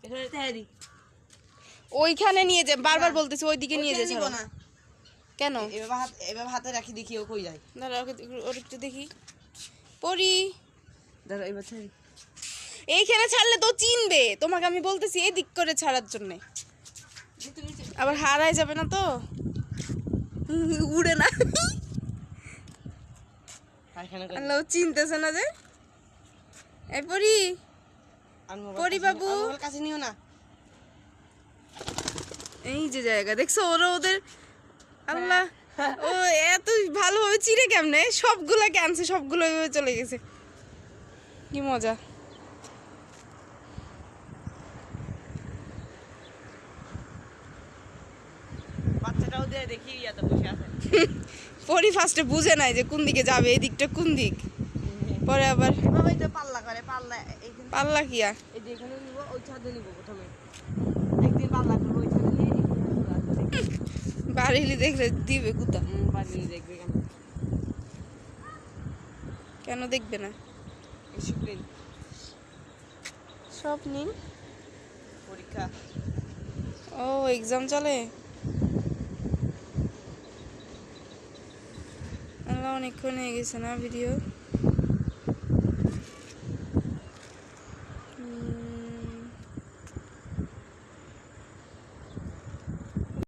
এখানে তাহারি ওইখানে নিয়ে যা, বারবার বলতেছি ওইদিকে নিয়ে যা। নিব না কেন? এভাবে হাতে রাখি দেখি ও কই যায়। দাঁড়া ওর একটু দেখি। পরি দাঁড়া এবার তাহারি এইখানে ছাড়লে তো চিনবে, তোমাকে আমি বলতেছি এই দিক করে ছাড়ার জন্য। আবার হারাই যাবে না তো, উড়ে না। আল্লাহ চিনতেছে না যে। এই পরি, পরি বাবু কাছে নিও না। এই যে জায়গা দেখছো ওরা ওদের, আল্লাহ ও এত ভালোভাবে চিড়ে কেমনে, সবগুলা ক্যান্সে সবগুলো এভাবে চলে গেছে, কি মজা। বাচ্চাটাও দিয়ে দেখি ইয়াতে বসে আছে। পরি ফার্স্টে বুঝে নাই যে কোন দিকে যাবে, এই দিকটা কোন দিক, পরে আবার এভাবেই তো পাল্লা করে, পাল্লা এইখানে পাল্লা কি আর এই যে এখানে নিব, ওই ছাদে নিব প্রথমে, একদিন পাল্লা করবো ওই ছাদে নিয়ে বাড়িলি দেখলে দিবে কুতা। বাড়ি দেখবে কেন, কেন দেখবে না? এসব দিন সব নিন। পরীক্ষা ও এক্সাম চলে। আল্লাহ অনেকক্ষণ হয়ে গেছে না ভিডিও।